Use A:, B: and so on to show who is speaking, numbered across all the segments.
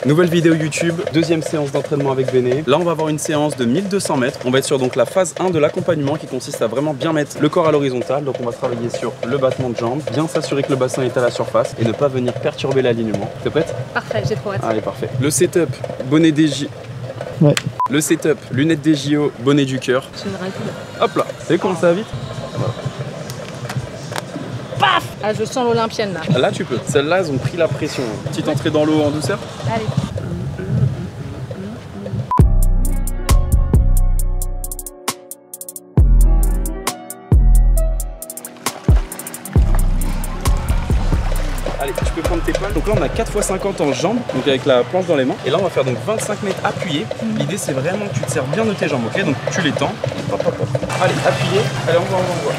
A: Nouvelle vidéo YouTube, deuxième séance d'entraînement avec Béné. Là on va avoir une séance de 1200 mètres. On va être sur donc la phase 1 de l'accompagnement qui consiste à vraiment bien mettre le corps à l'horizontale. Donc on va travailler sur le battement de jambes, bien s'assurer que le bassin est à la surface et ne pas venir perturber l'alignement. T'es prête?
B: Parfait, j'ai trop hâte.
A: Allez, parfait. Le setup, bonnet des J.
C: Ouais.
A: Le setup, lunettes des JO, bonnet du cœur.
B: Je me rapide.
A: Hop là, vous savez comment ça va vite? Voilà.
B: Paf! Ah, je sens l'olympienne là.
A: Là tu peux. Celles-là elles ont pris la pression. Petite entrée dans l'eau en douceur.
B: Allez.
A: Allez, tu peux prendre tes palmes. Donc là on a 4 x 50 en jambes, donc avec la planche dans les mains. Et là on va faire donc 25 mètres appuyés. L'idée c'est vraiment que tu te sers bien de tes jambes, ok? Donc tu les tends. Hop, hop, hop. Allez, appuyé. Allez, on voit.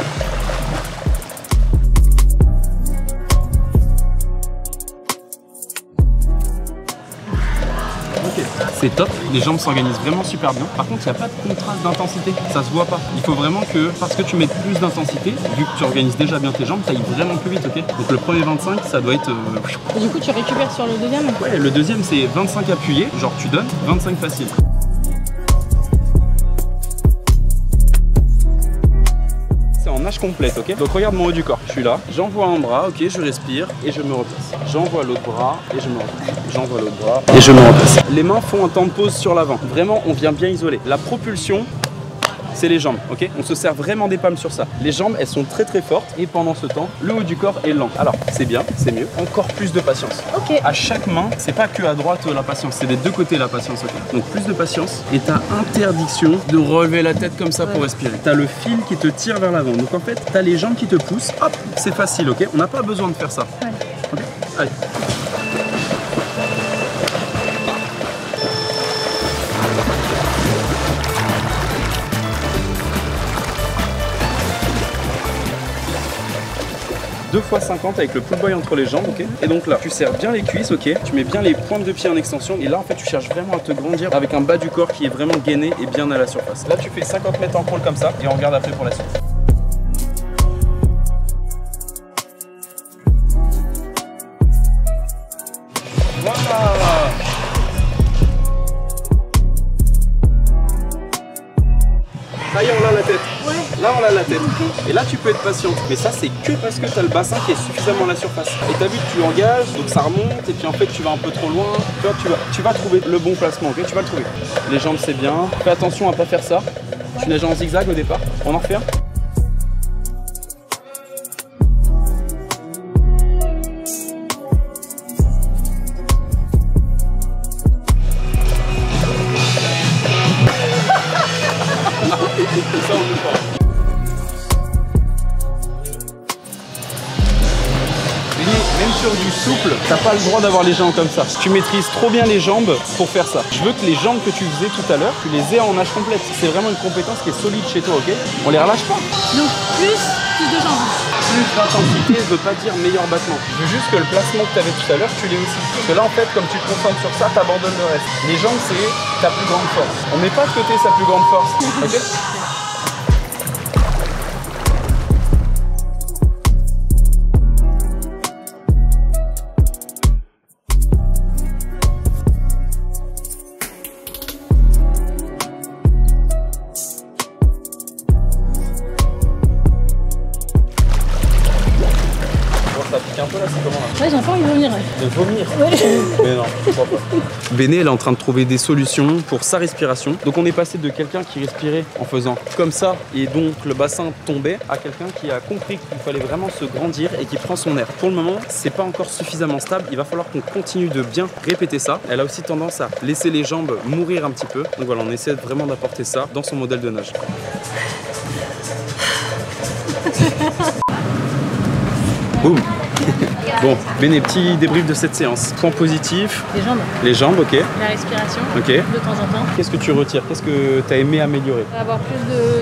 A: C'est top, les jambes s'organisent vraiment super bien. Par contre, il n'y a pas de contraste d'intensité, ça se voit pas. Il faut vraiment que, parce que tu mets plus d'intensité, vu que tu organises déjà bien tes jambes, tu ailles vraiment plus vite, ok? Donc le premier 25, ça doit être...
B: Et du coup, tu récupères sur le deuxième?
A: Ouais, le deuxième c'est 25 appuyés, genre tu donnes, 25 faciles. C'est en nage complète, ok? Donc regarde mon haut du corps, je suis là, j'envoie un bras, ok, je respire et je me replace. J'envoie l'autre bras et je me replace. J'envoie l'autre bras et je me replace. Les mains font un temps de pause sur l'avant. Vraiment, on vient bien isoler. La propulsion, c'est les jambes, ok? On se sert vraiment des palmes sur ça. Les jambes, elles sont très très fortes et pendant ce temps, le haut du corps est lent. Alors, c'est bien, c'est mieux. Encore plus de patience.
B: Ok.
A: À chaque main, c'est pas que à droite la patience, c'est des deux côtés la patience, ok? Donc plus de patience et t'as interdiction de relever la tête comme ça pour respirer. T'as le fil qui te tire vers l'avant. Donc en fait, t'as les jambes qui te poussent. Hop, c'est facile, ok? On n'a pas besoin de faire ça.
B: Ouais.
A: Ok? Allez. Deux fois 50 avec le pull boy entre les jambes, ok? Et donc là, tu serres bien les cuisses, ok? Tu mets bien les pointes de pied en extension. Et là, en fait, tu cherches vraiment à te grandir avec un bas du corps qui est vraiment gainé et bien à la surface. Là, tu fais 50 mètres en crawl comme ça et on regarde après pour la suite. Voilà! Ça y est, on a la tête.
B: Ouais.
A: Là, on a la tête. Et là, tu peux être patiente. Mais ça, c'est que parce que tu as le bassin qui est suffisamment à la surface. Et tu as vu que tu engages, donc ça remonte. Et puis en fait, tu vas un peu trop loin. Tu vas trouver le bon placement, ok? Tu vas le trouver. Les jambes, c'est bien. Fais attention à ne pas faire ça. Tu nages en zigzag au départ. On en refait un. Ça, on ne peut pas. Même sur du souple, t'as pas le droit d'avoir les jambes comme ça. Tu maîtrises trop bien les jambes pour faire ça. Je veux que les jambes que tu faisais tout à l'heure, tu les aies en nage complète. C'est vraiment une compétence qui est solide chez toi, ok? On les relâche pas.
B: Donc plus de jambes.
A: Plus d'intensité ne veut pas dire meilleur battement. Je veux juste que le placement que tu avais tout à l'heure, tu l'aies aussi. Parce que là, en fait, comme tu te concentres sur ça, t'abandonnes le reste. Les jambes, c'est ta plus grande force. On met pas de côté sa plus grande force, ok? Ça pique un peu là, c'est comment là?
B: Ouais, j'ai un peu envie de vomir.
A: De vomir?
B: Ouais.
A: Mais non, je crois pas. Béné, elle est en train de trouver des solutions pour sa respiration. Donc on est passé de quelqu'un qui respirait en faisant comme ça et donc le bassin tombait à quelqu'un qui a compris qu'il fallait vraiment se grandir et qui prend son air. Pour le moment, c'est pas encore suffisamment stable. Il va falloir qu'on continue de bien répéter ça. Elle a aussi tendance à laisser les jambes mourir un petit peu. Donc voilà, on essaie vraiment d'apporter ça dans son modèle de nage. Boum. Bon, Béné, petit débrief de cette séance. Point positif.
B: Les jambes.
A: Les jambes, ok.
B: La respiration.
A: Ok.
B: De temps en temps.
A: Qu'est-ce que tu retires? Qu'est-ce que tu as aimé améliorer?
B: Avoir plus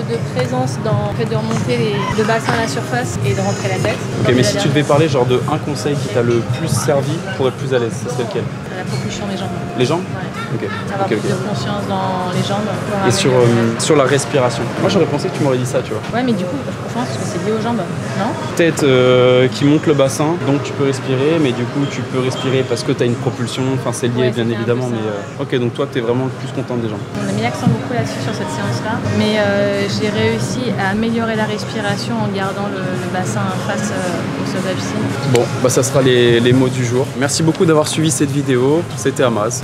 B: de présence dans le fait de remonter le bassin à la surface et de rentrer la tête.
A: Ok, mais si tu devais parler genre de un conseil qui t'a le plus servi pour être plus à l'aise, ce serait lequel?
B: La propulsion des jambes.
A: Les jambes?
B: Ouais.
A: Ok.
B: Avoir
A: Ok,
B: plus de
A: ok.
B: conscience dans les jambes.
A: Et sur la respiration. Moi j'aurais pensé que tu m'aurais dit ça, tu vois.
B: Ouais, mais du coup, je pense que c'est lié aux jambes, non?
A: Tête qui monte le bassin, donc tu peux respirer, mais du coup tu peux respirer parce que tu as une propulsion, enfin c'est lié
B: Ouais,
A: bien
B: c'était un
A: évidemment,
B: peu
A: mais ok, donc toi tu es vraiment le plus content des gens.
B: On a mis l'accent beaucoup là-dessus sur cette séance-là, mais j'ai réussi à améliorer la respiration en gardant le bassin face au sol de la piscine.
A: Bon, bah ça sera les mots du jour. Merci beaucoup d'avoir suivi cette vidéo, c'était Amaz.